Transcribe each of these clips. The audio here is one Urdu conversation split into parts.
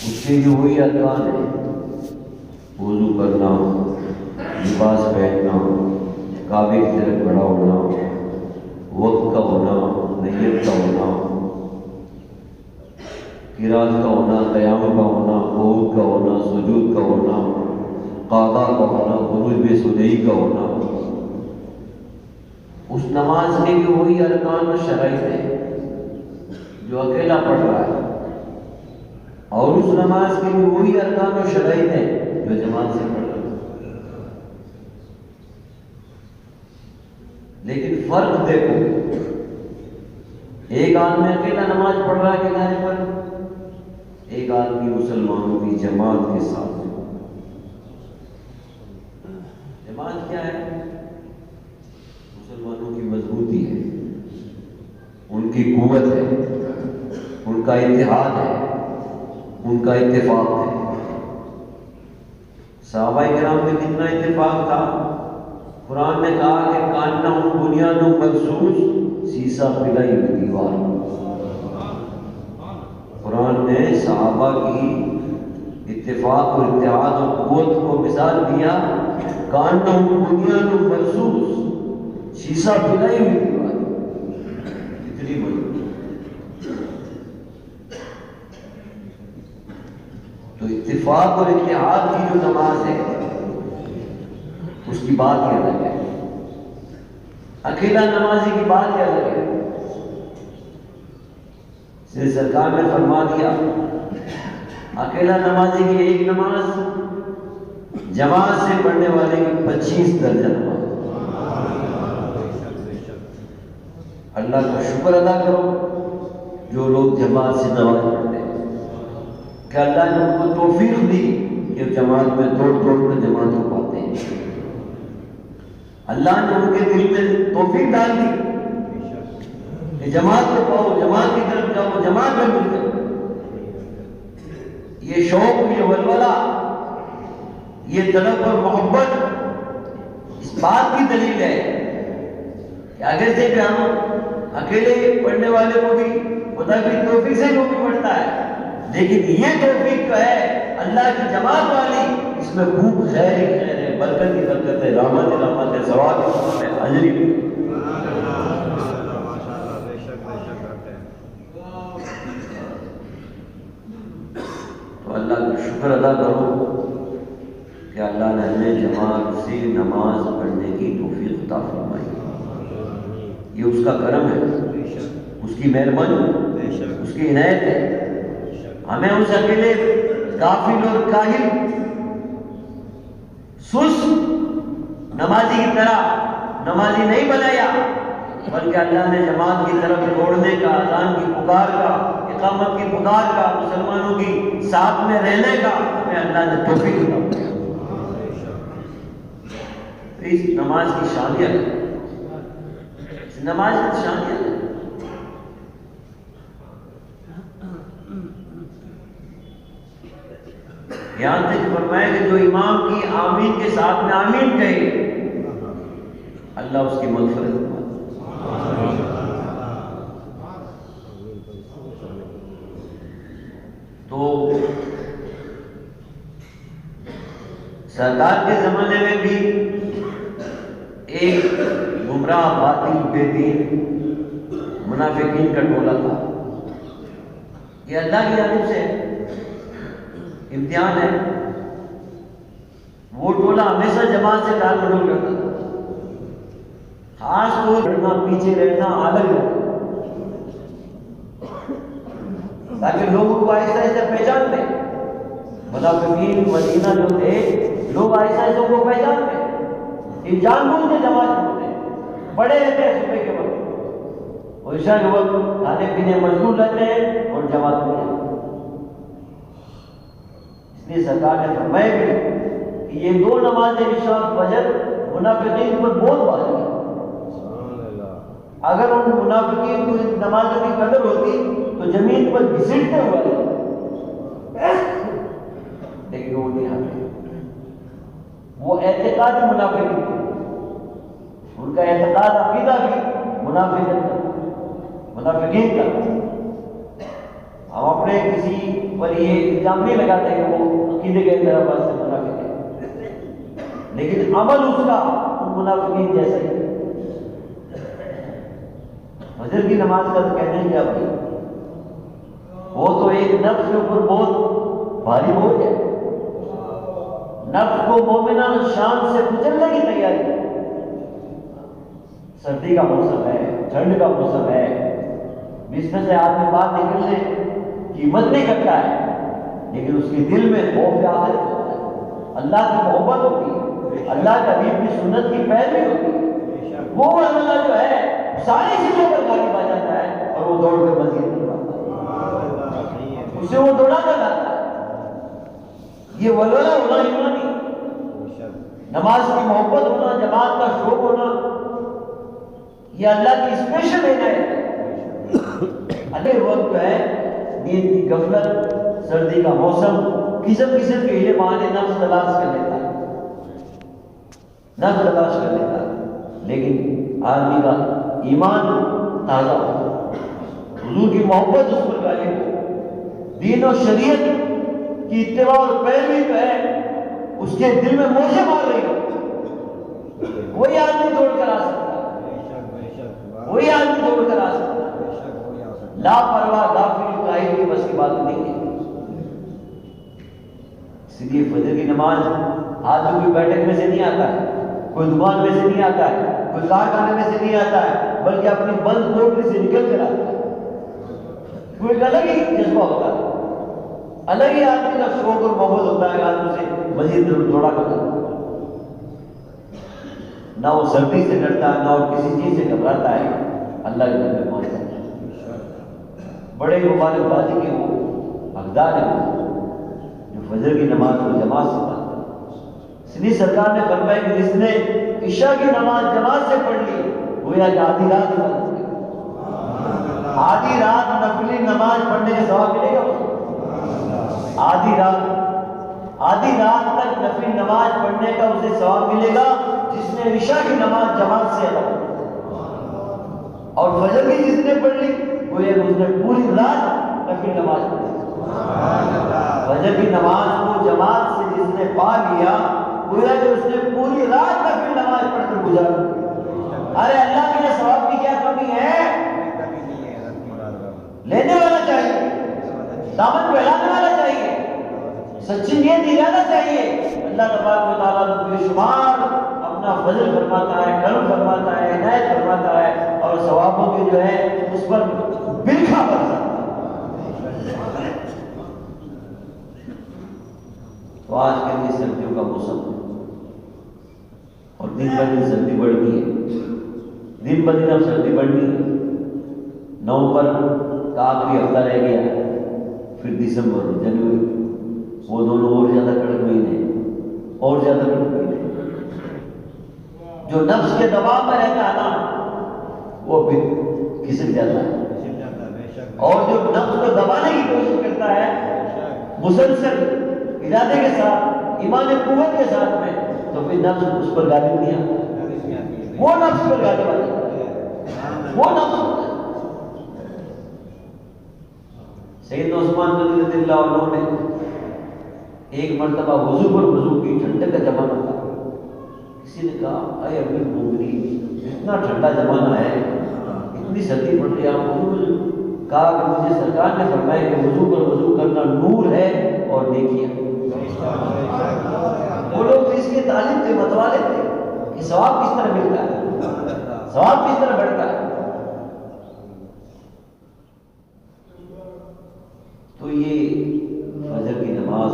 اس کے جو وہی ارکان ہیں، وضو کرنا، لباس پہننا، کعبے کی طرف کھڑا ہونا، وقت کا ہونا، نیت کا ہونا، قرات کا ہونا، قیام کا ہونا، قعود کا ہونا، سجود کا ہونا، قعدہ کا ہونا، خروج بے سدئی کا ہونا، اس نماز کے بھی وہی ارکان و شرائط ہیں جو اکیلا پڑھ رہا ہے، اور اس نماز کے بھی وہی ارکان و شرائط ہیں جو جماعت سے پڑھ رہا ہے۔ لیکن فرق دیکھو، ایک آدمی اکیلا نماز پڑھ رہا ہے کنارے پر، ایک آدمی مسلمانوں کی جماعت کے ساتھ۔ جماعت کیا ہے؟ مسلمانوں کی مضبوطی ہے، ان کی قوت ہے، ان کا اتحاد ہے، ان کا اتفاق ہے۔ صحابہ کرام میں کتنا اتفاق تھا؟ قرآن نے کہا کہ کاننا بنیاد مرصوص، سیسا پلائی ہوئی دیوار۔ قرآن نے صحابہ کی اتفاق اور اتحاد اور قوت کو مثال دیا، کاننا بنیاد مرصوص، سیسا پلائی ہوئی دیوار، اتنی مضبوط۔ تو اتفاق اور اتحاد کی جو نماز ہے اس کی بات ہی الگ ہے، اکیلا نمازی کی بات ہی الگ ہے۔ سرکار نے فرما دیا اکیلا نمازی کی ایک نماز جماعت سے پڑھنے والے کی 25 درجہ نماز۔ اللہ کا شکر ادا کرو جو لوگ جماعت سے نماز پڑھتے ہیں کہ اللہ نے ان کو توفیق دی کہ جماعت میں توڑ توڑ کر جماعت ہو پاتے ہیں۔ اللہ نے ان کے دل میں توفیق ڈال دی کہ جماعت کو پاؤ، جماعت کی طرف جاؤ، جماعت میں مل کر۔ یہ شوق، یہ ولولہ، یہ طلب اور محبت اس بات کی دلیل ہے کہ اگر سے کہ ہم اکیلے پڑھنے والے کو بھی خدا کی توفیق سے جو بھی پڑھتا ہے، لیکن یہ توفیق جو ہے اللہ کی جماعت والی، اس میں خوب خیر ہی خیر ہے، برکت ہی برکت ہے، رحمت ہی رحمت ہے، ثواب ہی ثواب ہے، اجر ہی۔ تو اللہ کا شکر ادا کرو کہ اللہ نے ہمیں جماعت سے نماز پڑھنے کی توفیق عطا فرمائی۔ یہ اس کا کرم ہے، اس کی مہربانی، اس کی عنایت ہے۔ ہمیں اس اکیلے غافل اور کاہل سست نمازی کی طرح نمازی نہیں بنایا، بلکہ اللہ نے جماعت کی طرف دوڑنے کا، اذان کی پکار کا، اقامت کی پکار کا، مسلمانوں کی ساتھ میں رہنے کا ہمیں اللہ نے توفیق عطا فرمائی۔ اس نماز کی شانیت ہے، اس نماز کی شانیت ہے۔ یہاں تک فرمایا کہ جو امام کی آمین کے ساتھ میں آمین کہے اللہ اس کی مغفرت فرمائے۔ تو سرکار کے زمانے میں بھی ایک گمراہ باطل بے دین منافقین کا ٹولہ تھا۔ یہ اللہ کی جانب سے امتحان ہے۔ وہ ٹولہ ہمیشہ جماعت سے ٹال مٹول کرتا تھا، خاص طور رہنا، پیچھے رہنا، الگ رہنا، تاکہ لوگوں کو آہستہ آہستہ پہچان لیں۔ منافقین مدینہ جو تھے، لوگ آہستہ آہستہ کو پہچان لیں۔ یہ جان بوجھ کے جماعت ہوتے ہیں، بڑے رہتے ہیں صبح کے وقت، اور عشاء کے وقت کھانے پینے مشغول رہتے ہیں اور جماعت میں آتے ہیں۔ اس لیے سرکار نے فرمایا کہ یہ دو نمازیں عشاء فجر منافقین پر بہت بھاری ہے۔ اگر ان منافقین کو اس نمازوں کی قدر ہوتی تو زمین پر گھسیٹتے ہوئے، لیکن وہ نہیں آتے۔ وہ اعتقاد منافقین تھے، ان کا اعتقاد عقیدہ بھی منافقین کا۔ ہم اپنے کسی پر یہ الزام نہیں لگاتے کہ وہ عقیدے کے اعتبار سے منافق ہے، لیکن عمل اس کا منافقین جیسا ہی ہے۔ فجر کی نماز کا تو کہنے ہی کیا بھائی، وہ تو ایک نفس کے اوپر بہت بھاری بوجھ ہے، نفس کو مومنان شان سے کچلنے کی تیاری ہے۔ سردی کا موسم ہے، ٹھنڈ کا موسم ہے، بستر سے آدمی باہر نکلنے کی ہمت نہیں کرتا ہے، لیکن اس کے دل میں خوف آخرت ہوتا ہے، اللہ کی محبت ہوتی ہے، اللہ کے حبیب کی سنت کی پیروی ہوتی ہے۔ وہ عملہ جو ہے ساری چیزوں پر غالب آ جاتا ہے اور وہ دوڑ کر مزید کرواتا ہے، اسے وہ دوڑا کر لاتا ہے۔ یہ ولولہ ہونا ایمانی، نماز کی محبت ہونا، جماعت کا شوق ہونا، یہ اللہ کی اسپیشل عنایت ہے۔ اگلے وقت جو ہے نیند کی غفلت، سردی کا موسم، قسم قسم کے ہیلے بہانے نفس تلاش کر لیتا ہے، نفس تلاش کر لیتا ہے، لیکن آدمی کا ایمان تازہ ہوتا ہے، حضور کی محبت اس پر غالب ہو، دین و شریعت کی اتباع اور پیروی جو ہے اس کے دل میں موجے مار رہی ہو، وہی آدمی دوڑ کر آ سکتا ہے، وہی آدمی دوڑ کر آ سکتا ہے۔ لاپرواہ غافل قاہر کی بس کی بات نہیں ہے۔ اس لیے فجر کی نماز آدمی کوئی بیٹھک میں سے نہیں آتا ہے، کوئی دکان میں سے نہیں آتا ہے، کوئی کارخانے میں سے نہیں آتا ہے، بلکہ اپنی بند کوٹری سے نکل کر آتا ہے۔ کوئی الگ ہی جذبہ ہوتا ہے، الگ ہی آدمی کا شوق اور محبت ہوتا ہے، آدمی سے مزید دوڑا کرتا ہے۔ نہ وہ سردی سے ڈرتا ہے، نہ وہ کسی چیز سے گھبراتا ہے، اللہ کے گھر میں مان جاتا ہے۔ بڑے مبارکبادی کے وہ حقدار ہیں جو فجر کی نماز کو جماعت سے پڑھتے ہیں۔ اس لیے سرکار نے فرمایا کہ جس نے عشاء کی نماز جماعت سے پڑھ لی گویا کہ آدھی رات ہی بند ہو گئی، آدھی رات نفلی نماز پڑھنے کا ثواب ملے گا۔ آدھی رات تک نفلی نماز پڑھنے کا اسے ثواب ملے گا جس نے عشاء کی نماز جماعت سے ادا کی، اور فجر کی جس نے پڑھ لی گویا کہ اس نے پوری رات نفلی نماز پڑھی۔ فجر کی نماز کو جماعت سے جس نے پا لیا گویا کہ اس نے پوری رات نفلی نماز پڑھ کر گزار۔ ارے اللہ کے لیے ثواب کی کیا کمی ہے؟ لینے والا چاہیے، دامن پھیلانے والا چاہیے، سچی نیت ارادہ چاہیے۔ اللہ تبارک و تعالیٰ بے شمار اپنا فضل فرماتا ہے، کرم فرماتا ہے، عنایت فرماتا ہے، اور ثوابوں کی جو ہے اس پر برکھا برساتا ہے۔ تو آج کے لیے سردیوں کا موسم ہے اور دن بہ دن سردی بڑھنی ہے، دن بہ دن اب سردی بڑھنی ہے۔ نومبر کا آخری ہفتہ رہ گیا، پھر دسمبر اور جنوری، وہ دونوں اور زیادہ کڑک مہینے، اور زیادہ کڑک مہینے۔ جو نفس کے دباؤ میں رہتا ہے نا وہ پھر کھسک جاتا ہے، اور جو نفس کو دبانے کی کوشش کرتا ہے مسلسل ارادے کے ساتھ، ایمان قوت کے ساتھ میں، تو پھر نفس اس پر غالب نہیں آتا، وہ نفس پر غالب آ جاتا ہے، وہ نفس ہوتا ہے۔ سیدنا عثمان رضی اللہ عنہ نے ایک مرتبہ وضو پر وضو کی، ٹھنڈک کا زمانہ تھا، کسی نے کہا اے امیر المومنین اتنا ٹھنڈا زمانہ ہے، اتنی سردی پڑ رہی ہے، آپ وضو کریں؟ کہا کہ مجھے سرکار نے فرمایا کہ وضو پر وضو کرنا نور ہے اور نیکی ہے۔ وہ لوگ تو اس کے طالب تھے، متوالے تھے کہ ثواب کس طرح ملتا ہے، ثواب کس طرح بڑھتا ہے۔ تو یہ فجر کی نماز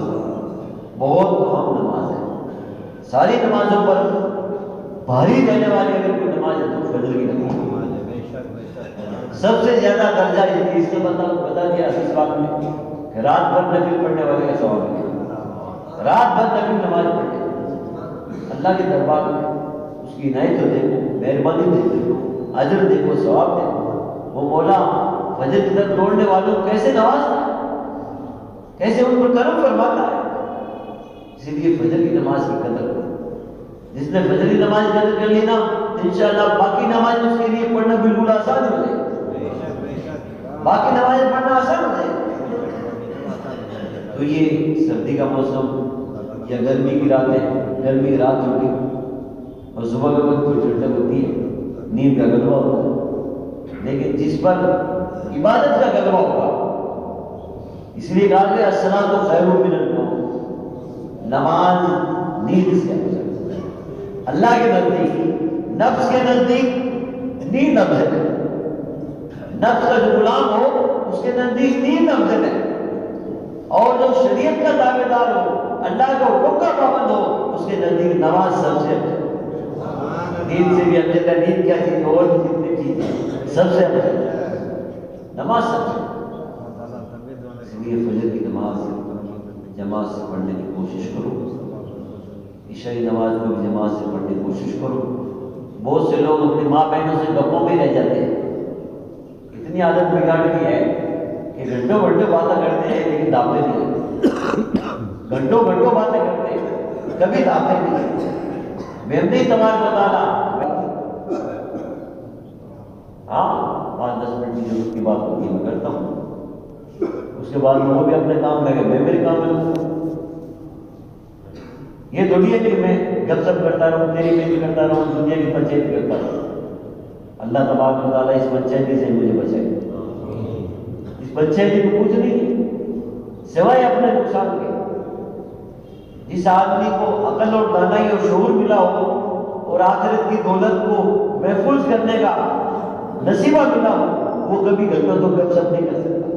بہت اہم نماز ہے، ساری نمازوں پر بھاری رہنے والی اگر کوئی نماز ہے تو فجر کی نماز ہے۔ سب سے زیادہ درجہ اس نے بتا دیا اس بات میں کہ رات بھر نفل پڑھنے والے کا ثواب ہے، رات بھر نفل نماز پڑھنے اللہ کے دربار میں اس کی عنایت تو دیکھو، مہربانی دیکھو، اجر دیکھو، ثواب دیکھو۔ وہ مولا فجر کی طرف دوڑنے والوں کو کیسے نوازتا ہے، کیسے ان پر کرم فرماتا ہے۔ اسی لیے فجر کی نماز کی قدر کرو، جس نے فجر کی نماز کی قدر کر لی نا انشاءاللہ باقی نماز اس کے لیے پڑھنا بالکل آسان ہو جائے، باقی نمازیں پڑھنا آسان ہو جائے۔ تو یہ سردی کا موسم یا گرمی کی راتیں، گرمی کی رات چھوٹی اور صبح کے وقت کوئی ٹھنڈک ہوتی ہے، نیند کا غلبہ ہوتا ہے، لیکن جس پر عبادت کا غلبہ ہوگا، اس لیے کہا کہ الصلاۃ خیر من النوم، نماز نیند سے افضل ہے۔ اللہ کے نزدیک، نفس کے نزدیک نیند افضل ہے، نفس کا جو غلام ہو اس کے نزدیک نیند افضل ہے، اور جو شریعت کا تابع دار ہو، اللہ کا حکم کا پابند ہو، اس کے نزدیک نماز سب سے افضل ہے۔ نیند سے بھی افضل ہے، نیند کیا چیز اور بھی جتنی چیزیں سب سے افضل ہے، نماز سب سے۔ اس لیے فجر کی نماز جماعت سے پڑھنے کی کوشش کرو، عشائی نماز کو بھی جماعت سے پڑھنے کی کوشش کرو۔ بہت سے لوگ اپنی ماں بہنوں سے گپوں میں رہ جاتے ہیں، اتنی عادت بگاڑ دی ہے کہ گھنٹوں گھنٹوں باتیں کرتے ہیں لیکن دعوتیں نہیں ہیں، گھنٹوں گھنٹوں باتیں کرتے ہیں کبھی دعوتیں نہیں ہیں۔ میں نہیں تمہارا بتانا، ہاں 5-10 منٹ کی ضرورت کی بات ہوتی ہے میں کرتا ہوں، اس کے بعد وہ بھی اپنے کام لگے، میں میرے کام میں لگوں۔ یہ تھوڑی ہے کہ میں گپ سپ کرتا رہوں، تیری میری کرتا رہوں، دنیا کی پنچایت کرتا رہوں۔ اللہ تبارک و تعالیٰ اس پنچایتی سے مجھے بچائے، اس پنچایتی کو کچھ نہیں سوائے اپنے نقصان کے۔ جس آدمی کو عقل اور دانائی اور شعور ملا ہو اور آخرت کی دولت کو محفوظ کرنے کا نصیبہ ملا ہو، وہ کبھی گھر پر تو گپ سپ نہیں کر سکتا۔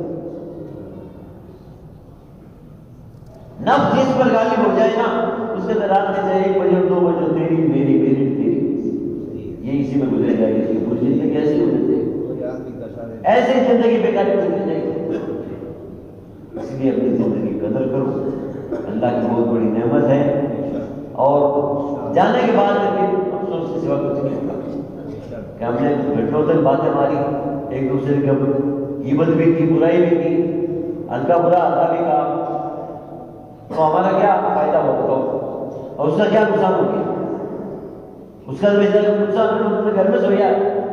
نفس جس پر غالب ہو جائے نا، اس کے رات میں چاہے 1 بجے اور 2 بجے تیری میری میری تیری، یہ اسی میں گزرے جائے گی۔ پوری زندگی ایسی ہونے چاہیے، ایسی زندگی بیکاری گزرنی چاہیے۔ اس لیے اپنی زندگی کی قدر کرو، اللہ کی بہت بڑی نعمت ہے، اور جانے کے بعد افسوس کے سوا کچھ نہیں ہوگا کہ ہم نے گھنٹوں تک باتیں ماری، ایک دوسرے کے غیبت بھی کی، برائی بھی کی، ہلکا برا ہلکا بھی کہا، تو ہمارا کیا فائدہ ہوگا اور اس کا کیا نقصان ہو گیا؟ اس کا نقصان گھر میں سویا،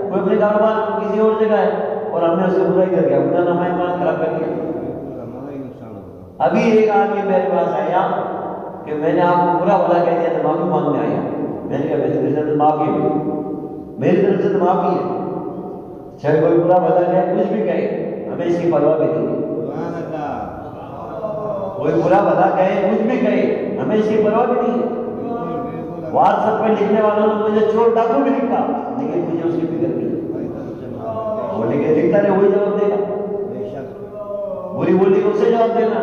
کوئی اپنے کاروبار کسی اور جگہ ہے اور ہم نے اس سے برائی کر دیا، اپنا نمائن خراب کر دیا۔ ابھی ایک آدمی میرے پاس آیا کہ میں نے آپ کو برا بھلا کہہ دیا تو معافی مانگنے آیا۔ میں نے کہا میری طرف سے معافی ہے، میری طرف سے تو معافی ہے، چاہے کوئی برا بھلا کہے، کچھ بھی کہے، ہمیں اس کی پرواہ بھی نہیں ہے۔ کوئی برا بھلا کہے، کچھ بھی کہے، ہمیں اس کی پرواہ بھی نہیں ہے۔ واٹس ایپ پہ لکھنے والوں نے مجھے چور ڈاکو بھی لکھا، لیکن مجھے اس کی فکر نہیں ہے۔ وہ لکھتا رہے، وہی جواب دے گا، بری بولی کو اسے جواب دینا۔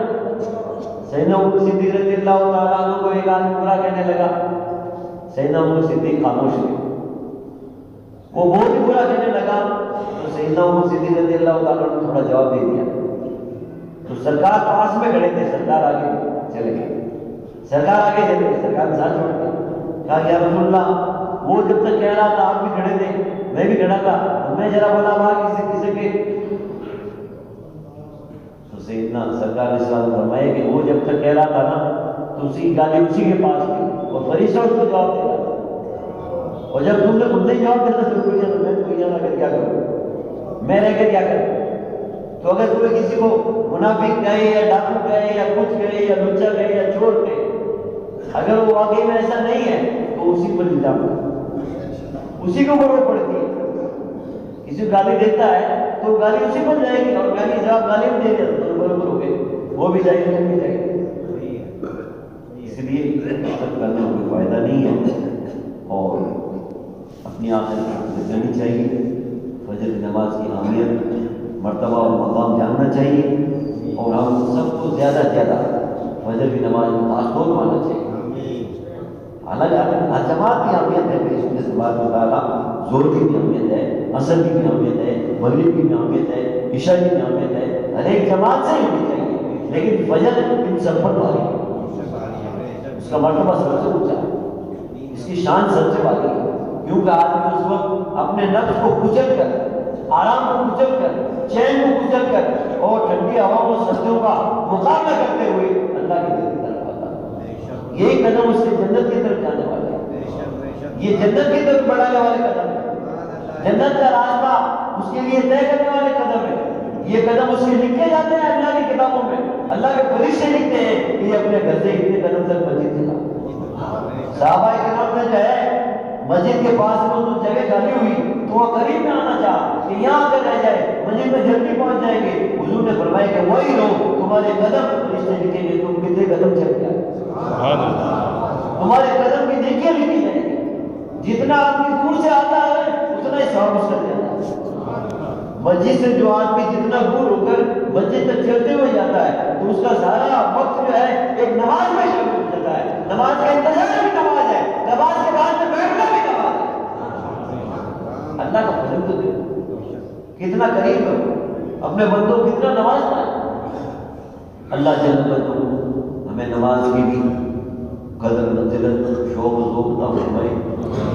سیدنا ابو بکر صدیق رضی اللہ تعالیٰ عنہ کو ایک آدمی برا کہنے لگا، سیدنا ابو بکر صدیق خاموش ہوئے، وہ بہت ہی برا کہنے لگا تو سیدنا ابو بکر صدیق رضی اللہ تعالیٰ عنہ نے تھوڑا جواب دے دیا۔ تو سرکار پاس میں کھڑے تھے، سرکار آگے چلے گئے، سرکار آگے چلے گئے، سرکار نے ساتھ چھوڑ دیا، کہا یا رسول اللہ، وہ جب تک کہہ رہا تھا آپ بھی کھڑے تھے، میں بھی کھڑا تھا، میں ذرا بولا وہاں کسی کے تو سیدنا سرکار نے فرمایا کہ وہ جب تک کہہ رہا تھا نا تو اسی کی گالی اسی کے پاس تھی اور فرشتہ اس کو جواب دے رہا تھا، اور جب تم نے خود نہیں جواب دینا شروع کر دیا تو میں تو یہاں کر کیا کروں، میں رہ کر کیا کروں؟ تو اگر کوئی کسی کو منافق کہے یا ڈاکو کہے یا کچھ کہے یا لچا کہے یا چور کہے، اگر وہ واقعی میں ایسا نہیں ہے تو اسی پر الزام اسی کو اوپر پڑتی ہے۔ کسی کو گالی دیتا ہے تو گالی اسی پر جائے گی، اور گالی جواب گالی میں دے دیا تو برابر ہو گئے، وہ بھی جائے گی، بھی جائے گی۔ اس لیے سب کرنے میں کوئی فائدہ نہیں ہے، اور اپنی آخرت کرنی چاہیے، فجر کی نماز کی اہمیت، مرتبہ اور مقام جاننا چاہیے، اور ہم سب کو زیادہ سے زیادہ فجر کی نماز میں خاص طور ماننا چاہیے۔ حالانکہ جماعت کی اہمیت ہے، اس میں تبارک و تعالیٰ زور کی بھی اہمیت ہے، عصر کی بھی اہمیت ہے، مغرب کی بھی اہمیت ہے، عشاء کی بھی اہمیت ہے، ہر ایک جماعت سے ہی ہونی چاہیے، لیکن فجر ان سب پر بھاری ہے، اس کا مرتبہ سب سے اونچا ہے، اس کی شان سب سے بھاری ہے، کیونکہ آدمی اس وقت اپنے نفس کو کچل کر، آرام کو کچل کر، چین کو کچل کر اور ٹھنڈی ہواؤں اور سردیوں کا مقابلہ کرتے ہوئے اللہ کی طرف آتا ہے۔ یہی قدم اس کے جنت کی طرف جانے والے ہیں، یہ جنت کی طرف بڑھانے والے قدم ہیں، جنت کا راستہ اس کے لیے طے کرنے والے قدم ہیں، یہ قدم اس کے لکھے جاتے ہیں اللہ کی کتابوں میں، اللہ کے فرشتے لکھتے یہ اپنے گھر سے اتنے قدم تک مسجد تھا. صحابہ کرام نے جو ہے مسجد کے پاس میں تو جگہ خالی ہوئی تو وہ قریب میں آنا چاہا کہ یہاں آ کر رہ جائے، مسجد میں جلدی پہنچ جائیں گے. حضور نے فرمایا کہ وہی لوگ تمہارے قدم فرشتے لکھیں گے تم کتنے قدم چل جائے، تمہارے قدم کی نیکیاں لکھی جائیں گی. جتنا آدمی دور سے آتا ہے اتنا ہی ثواب اس کا زیادہ ہے. مسجد سے جو آدمی جتنا دور ہو کر مسجد تک چلتے ہوئے جاتا ہے تو اس کا سارا وقت جو ہے ایک نماز میں شامل ہو جاتا ہے. نماز کا انتظار بھی نماز ہے، نماز کے بعد میں بیٹھنا بھی نماز ہے. اللہ کا فضل تو دیکھو کتنا قریب ہے، اپنے بندوں کو کتنا نوازتا ہے. اللہ جل جلالہ ہمیں نماز کی بھی قدر منزلت شوق و ذوق عطا فرمائے،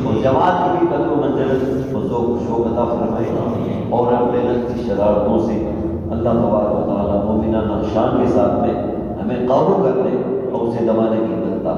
اور جماعت کی بھی قدر و منزلت و ذوق و شوق عطا فرمائے، اور اپنے نفس کی شرارتوں سے اللہ تبارک و تعالیٰ مومنانہ شان کے ساتھ میں ہمیں قابو کر لے اور اسے دبانے کی مدد عطا